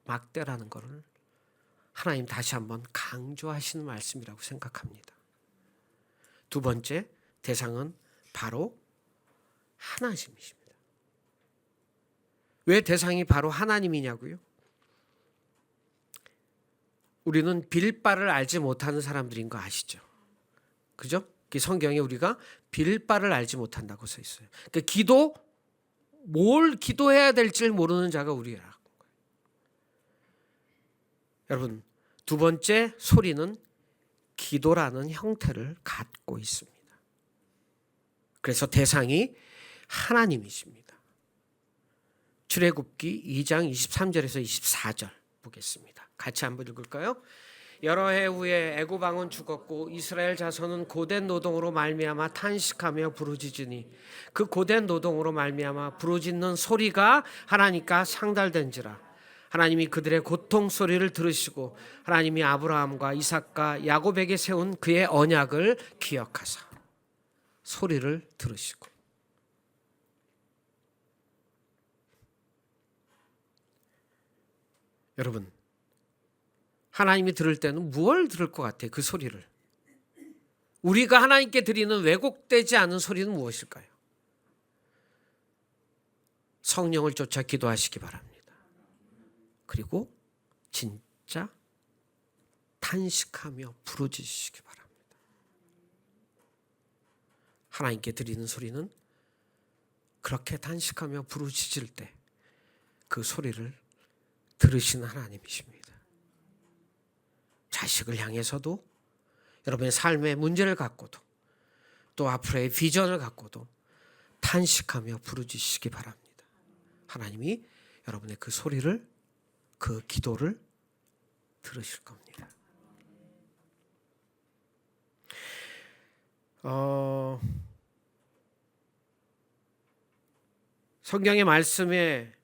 막대라는 것을 하나님 다시 한번 강조하시는 말씀이라고 생각합니다. 두 번째 대상은 바로 하나님이십니다. 왜 대상이 바로 하나님이냐고요? 우리는 빌 바를 알지 못하는 사람들인 거 아시죠? 그죠? 성경에 우리가 빌 바를 알지 못한다고 써 있어요. 그러니까 뭘 기도해야 될지 모르는 자가 우리라고 거예요. 여러분, 두 번째 소리는 기도라는 형태를 갖고 있습니다. 그래서 대상이 하나님이십니다. 출애굽기 2장 23절에서 24절 보겠습니다. 같이 한번 읽을까요? 여러 해 후에 애굽 왕은 죽었고 이스라엘 자손은 고된 노동으로 말미암아 탄식하며 부르짖으니 그 고된 노동으로 말미암아 부르짖는 소리가 하나님과 상달된지라. 하나님이 그들의 고통 소리를 들으시고 하나님이 아브라함과 이삭과 야곱에게 세운 그의 언약을 기억하사 소리를 들으시고. 여러분, 하나님이 들을 때는 무엇을 들을 것 같아요? 그 소리를. 우리가 하나님께 드리는 왜곡되지 않은 소리는 무엇일까요? 성령을 쫓아 기도하시기 바랍니다. 그리고 진짜 탄식하며 부르짖으시기 바랍니다. 하나님께 드리는 소리는 그렇게 탄식하며 부르짖을 때 그 소리를 들으시는 하나님이십니다. 자식을 향해서도, 여러분의 삶의 문제를 갖고도, 또 앞으로의 비전을 갖고도 탄식하며 부르짖으시기 바랍니다. 하나님이 여러분의 그 소리를, 그 기도를 들으실 겁니다. 성경의 말씀에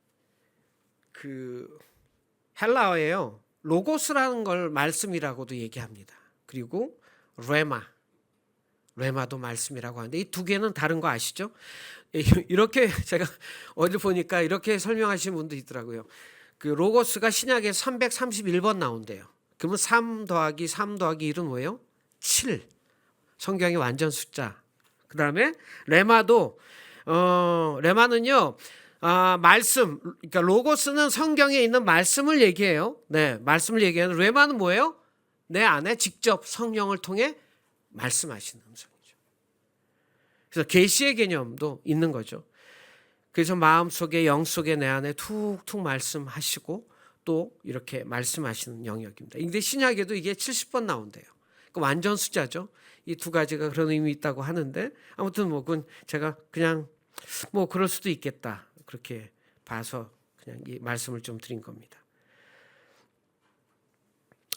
그 헬라어예요. 로고스라는 걸 말씀이라고도 얘기합니다. 그리고 레마도 말씀이라고 하는데 이 두 개는 다른 거 아시죠? 이렇게 제가 어디 보니까 이렇게 설명하시는 분도 있더라고요. 그 로고스가 신약에 331번 나온대요. 그러면 3 더하기 3 더하기 1은 뭐예요? 7. 성경의 완전 숫자. 그 다음에 레마는요. 말씀, 그러니까 로고스는 성경에 있는 말씀을 얘기해요. 네, 말씀을 얘기하는 레마는 뭐예요? 내 안에 직접 성령을 통해 말씀하시는 음성이죠. 그래서 계시의 개념도 있는 거죠. 그래서 마음속에, 영속에, 내 안에 툭툭 말씀하시고 또 이렇게 말씀하시는 영역입니다. 근데 신약에도 이게 70번 나온대요. 그러니까 완전 숫자죠. 이 두 가지가 그런 의미 있다고 하는데 아무튼 그건 제가 그냥 그럴 수도 있겠다. 그렇게 봐서 그냥 이 말씀을 좀 드린 겁니다.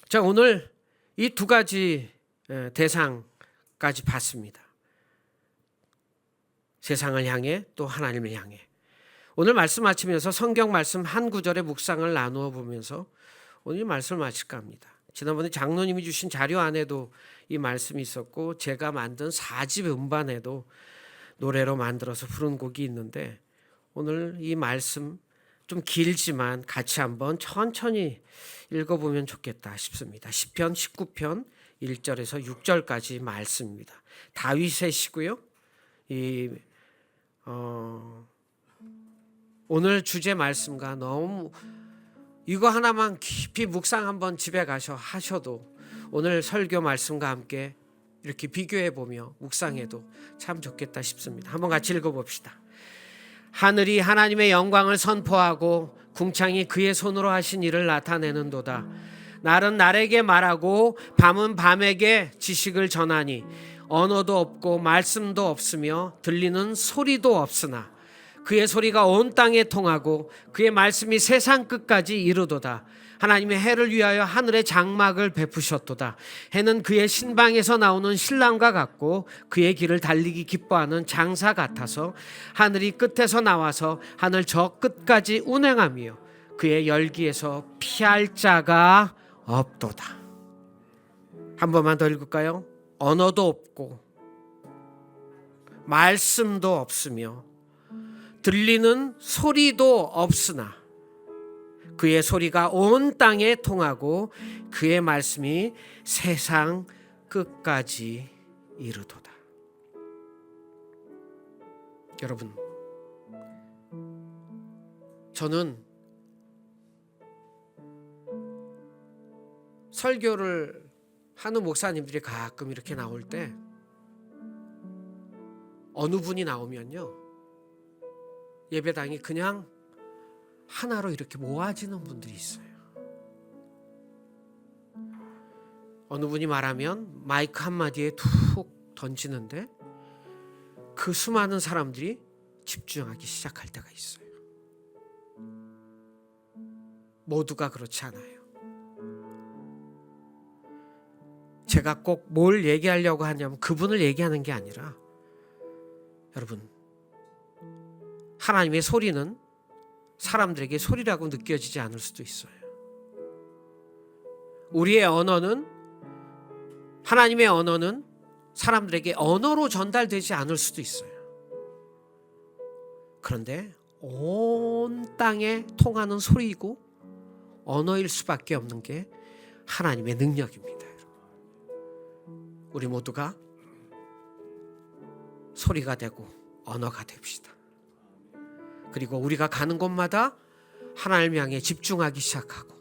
자, 오늘 이 두 가지 대상까지 봤습니다. 세상을 향해 또 하나님을 향해. 오늘 말씀 마치면서 성경 말씀 한 구절의 묵상을 나누어 보면서 오늘 말씀을 마칠까 합니다. 지난번에 장로님이 주신 자료 안에도 이 말씀이 있었고 제가 만든 4집 음반에도 노래로 만들어서 부른 곡이 있는데 오늘 이 말씀 좀 길지만 같이 한번 천천히 읽어보면 좋겠다 싶습니다. 시편 19편 1절에서 6절까지 말씀입니다. 다윗의 시고요. 오늘 주제 말씀과 너무 이거 하나만 깊이 묵상 한번 집에 가셔 하셔도 오늘 설교 말씀과 함께 이렇게 비교해 보며 묵상해도 참 좋겠다 싶습니다. 한번 같이 읽어봅시다. 하늘이 하나님의 영광을 선포하고 궁창이 그의 손으로 하신 일을 나타내는도다. 날은 날에게 말하고 밤은 밤에게 지식을 전하니 언어도 없고 말씀도 없으며 들리는 소리도 없으나 그의 소리가 온 땅에 통하고 그의 말씀이 세상 끝까지 이르도다. 하나님의 해를 위하여 하늘의 장막을 베푸셨도다. 해는 그의 신방에서 나오는 신랑과 같고 그의 길을 달리기 기뻐하는 장사 같아서 하늘이 끝에서 나와서 하늘 저 끝까지 운행하며 그의 열기에서 피할 자가 없도다. 한 번만 더 읽을까요? 언어도 없고 말씀도 없으며 들리는 소리도 없으나 그의 소리가 온 땅에 통하고 그의 말씀이 세상 끝까지 이르도다. 여러분, 저는 설교를 하는 목사님들이 가끔 이렇게 나올 때 어느 분이 나오면요, 예배당이 그냥 하나로 이렇게 모아지는 분들이 있어요. 어느 분이 말하면 마이크 한마디에 툭 던지는데 그 수많은 사람들이 집중하기 시작할 때가 있어요. 모두가 그렇지 않아요. 제가 꼭 뭘 얘기하려고 하냐면 그분을 얘기하는 게 아니라, 여러분, 하나님의 소리는 사람들에게 소리라고 느껴지지 않을 수도 있어요. 우리의 언어는, 하나님의 언어는 사람들에게 언어로 전달되지 않을 수도 있어요. 그런데 온 땅에 통하는 소리이고 언어일 수밖에 없는 게 하나님의 능력입니다. 우리 모두가 소리가 되고 언어가 됩시다. 그리고 우리가 가는 곳마다 하나님 향해 집중하기 시작하고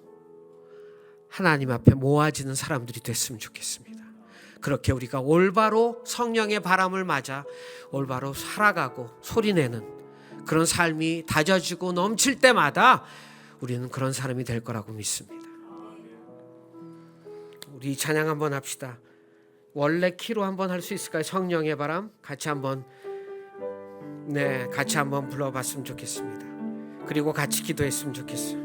하나님 앞에 모아지는 사람들이 됐으면 좋겠습니다. 그렇게 우리가 올바로 성령의 바람을 맞아 올바로 살아가고 소리내는 그런 삶이 다져지고 넘칠 때마다 우리는 그런 사람이 될 거라고 믿습니다. 우리 찬양 한번 합시다. 원래 키로 한번 할 수 있을까요? 성령의 바람 같이 한번 불러봤으면 좋겠습니다. 그리고 같이 기도했으면 좋겠어요.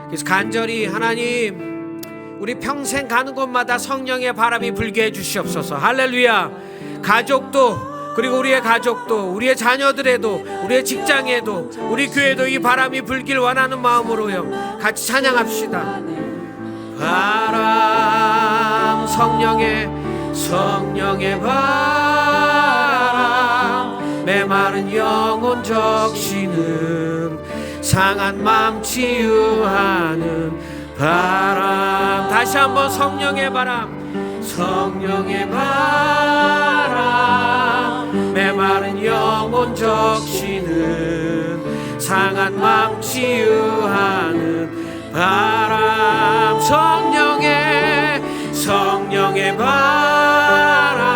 그래서 간절히 하나님, 우리 평생 가는 곳마다 성령의 바람이 불게 해주시옵소서. 할렐루야. 가족도, 그리고 우리의 가족도, 우리의 자녀들에도, 우리의 직장에도, 우리 교회도 이 바람이 불길 원하는 마음으로요, 같이 찬양합시다. 바람, 성령의 바람, 메마른 영혼 적시는 상한 마음 치유하는 바람. 다시 한번 성령의 바람, 메마른 영혼 적시는 상한 마음 치유하는 바람. 성령의 바람,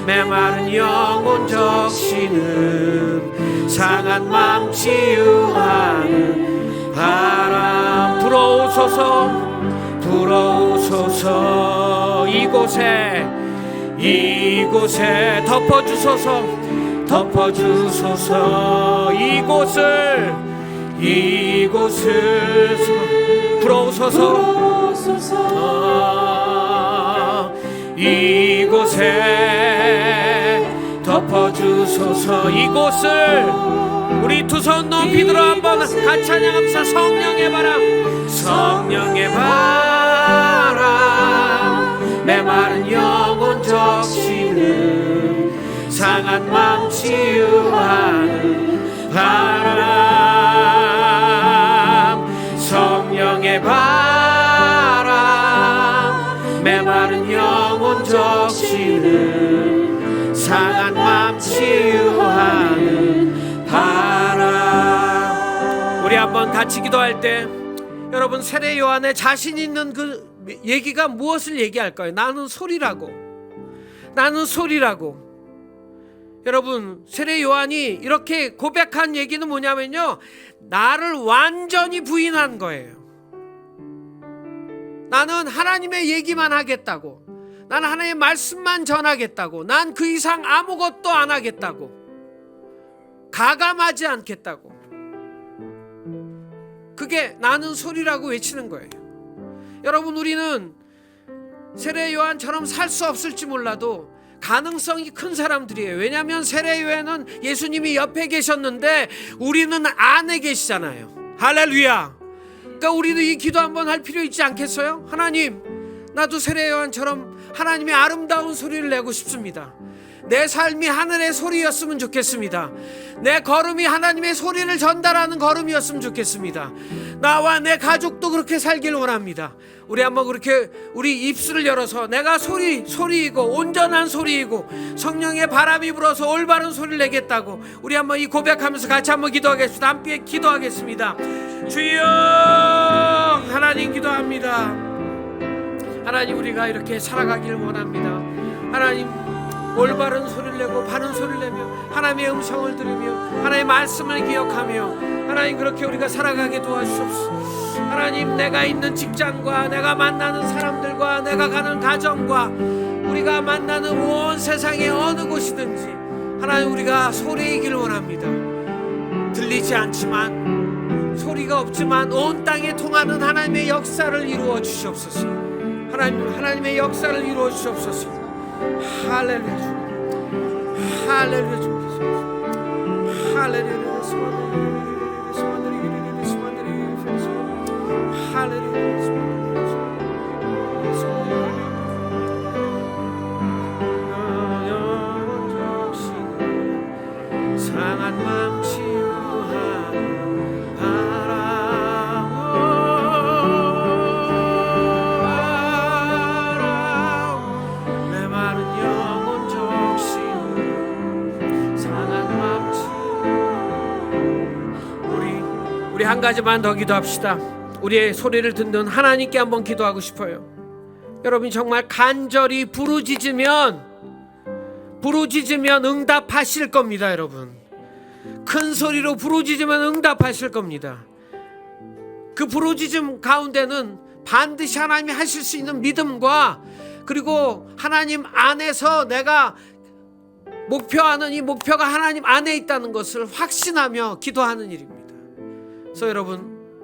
메마른 영혼 적시는 상한 마음 치유하는 바람. 불어오소서. 이곳에 덮어주소서. 이곳을 불어오소서. 이곳에 덮어주소서. 이곳을 우리 두 손 높이 들어 한번 같이 찬양합시다. 성령의 바람, 메마른 영혼 적시는 상한 마음 치유하는 바람. 성령의 바람, 메마른 영혼 적시는 상한 마음 치유하는 바람. 우리 한번 같이 기도할 때 여러분, 세례 요한의 자신 있는 그 얘기가 무엇을 얘기할까요? 나는 소리라고. 나는 소리라고. 여러분, 세례 요한이 이렇게 고백한 얘기는 뭐냐면요, 나를 완전히 부인한 거예요. 나는 하나님의 얘기만 하겠다고, 나는 하나님의 말씀만 전하겠다고, 난 그 이상 아무것도 안 하겠다고, 가감하지 않겠다고. 그게 나는 소리라고 외치는 거예요. 여러분, 우리는 세례 요한처럼 살 수 없을지 몰라도 가능성이 큰 사람들이에요. 왜냐하면 세례 요한은 예수님이 옆에 계셨는데 우리는 안에 계시잖아요. 할렐루야. 그러니까 우리도 이 기도 한번 할 필요 있지 않겠어요? 하나님, 나도 세례 요한처럼 하나님의 아름다운 소리를 내고 싶습니다. 내 삶이 하늘의 소리였으면 좋겠습니다. 내 걸음이 하나님의 소리를 전달하는 걸음이었으면 좋겠습니다. 나와 내 가족도 그렇게 살길 원합니다. 우리 한번 그렇게 우리 입술을 열어서 내가 소리이고 온전한 소리이고 성령의 바람이 불어서 올바른 소리를 내겠다고 우리 한번 이 고백하면서 같이 한번 기도하겠습니다. 함께 기도하겠습니다. 주여, 하나님 기도합니다. 하나님, 우리가 이렇게 살아가기를 원합니다. 하나님, 올바른 소리를 내고 바른 소리를 내며 하나님의 음성을 들으며 하나님의 말씀을 기억하며 하나님, 그렇게 우리가 살아가게 도와주옵소서. 하나님, 내가 있는 직장과 내가 만나는 사람들과 내가 가는 가정과 우리가 만나는 온 세상의 어느 곳이든지 하나님, 우리가 소리이기를 원합니다. 들리지 않지만, 소리가 없지만 온 땅에 통하는 하나님의 역사를 이루어 주시옵소서. 하나님의 역사를 이루어 주시옵소서. 할렐루야 주님, 할렐루야 주님, 할렐루야. 상한 마음 치유하는 바람, 내 마른 영혼 적시는 상한 마음 치유. 우리 한 가지만 더 기도합시다. 우리의 소리를 듣는 하나님께 한번 기도하고 싶어요. 여러분이 정말 간절히 부르짖으면 응답하실 겁니다. 여러분, 큰 소리로 부르짖으면 응답하실 겁니다. 그 부르짖음 가운데는 반드시 하나님이 하실 수 있는 믿음과, 그리고 하나님 안에서 내가 목표하는 이 목표가 하나님 안에 있다는 것을 확신하며 기도하는 일입니다. 그래서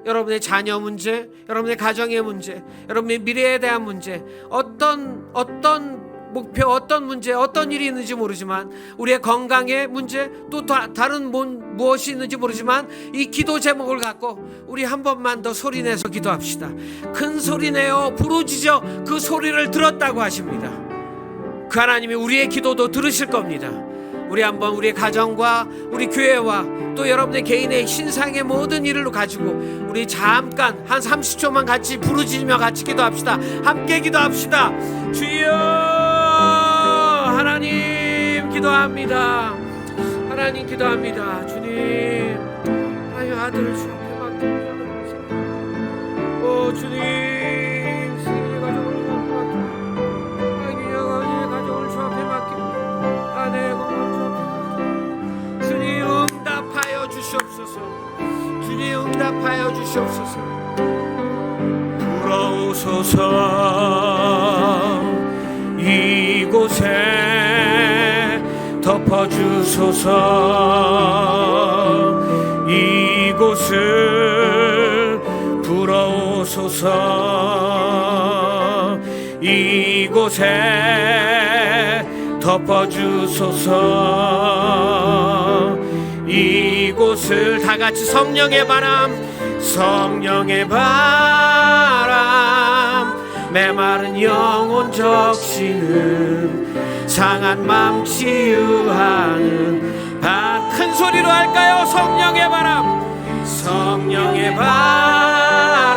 여러분의 자녀 문제, 여러분의 가정의 문제, 여러분의 미래에 대한 문제, 어떤 목표, 어떤 문제, 어떤 일이 있는지 모르지만, 우리의 건강의 문제, 또 다른 무엇이 있는지 모르지만, 이 기도 제목을 갖고 우리 한 번만 더 소리내서 기도합시다. 큰 소리내어 부르짖어 그 소리를 들었다고 하십니다. 그 하나님이 우리의 기도도 들으실 겁니다. 우리 한번 우리의 가정과 우리 교회와 또 여러분의 개인의 신상의 모든 일을 가지고 우리 잠깐 한 30초만 같이 부르짖으며 같이 기도합시다. 함께 기도합시다. 주여, 하나님 기도합니다. 하나님 기도합니다. 주님, 하나님 아들 주 앞에 맡깁니다. 오 주님, 승리의 가정을 주 앞에 맡깁니다. 하나님의 가정을 주 앞에 맡깁니다. 아내의 건강 주 앞에 맡깁니다. 주님 응답하여 주시옵소서. 주님 응답하여 주시옵소서. 불어오소서. 이곳에 덮어주소서. 이곳을 불어오소서. 이곳에 덮어주소서. 이곳을 다같이 성령의 바람, 성령의 바람, 메마른 영혼 적시는 상한 마음 치유하는 큰 소리로 할까요? 성령의 바람, 성령의 바람,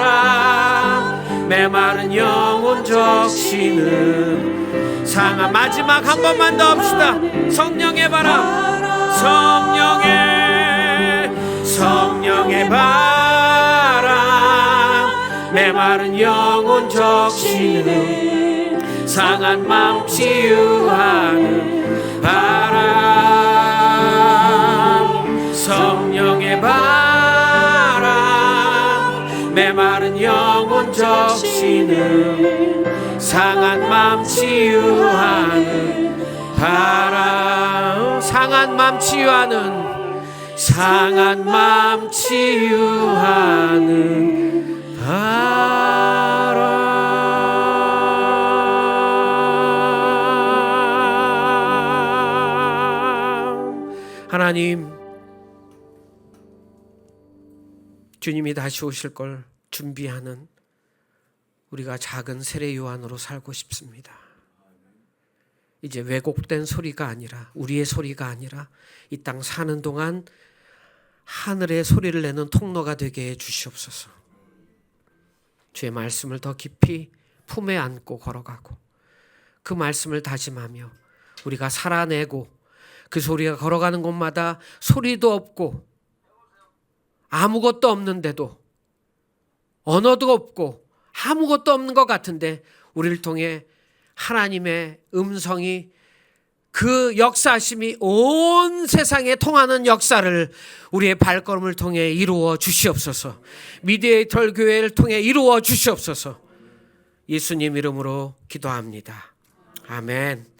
메마른 영혼 적시는 상한. 마지막 한 번만 더 합시다. 성령의 바람, 성령의 바람, 메마른 영혼 적시는 상한 맘 치유하는 바람 성령의 바람 메마른 영혼 적시는 상한 맘 치유하는 바람 상한 맘 치유하는 상한 맘 치유하는 바람 하나님 주님이 다시 오실 걸 준비하는 우리가 작은 세례 요한으로 살고 싶습니다. 이제 왜곡된 소리가 아니라 우리의 소리가 아니라 이 땅 사는 동안 하늘의 소리를 내는 통로가 되게 해 주시옵소서. 주의 말씀을 더 깊이 품에 안고 걸어가고 그 말씀을 다짐하며 우리가 살아내고 그 소리가 걸어가는 곳마다 소리도 없고 아무것도 없는데도 언어도 없고 아무것도 없는 것 같은데 우리를 통해 하나님의 음성이 그 역사하심이 온 세상에 통하는 역사를 우리의 발걸음을 통해 이루어 주시옵소서. 미디에이터 교회를 통해 이루어 주시옵소서. 예수님 이름으로 기도합니다. 아멘.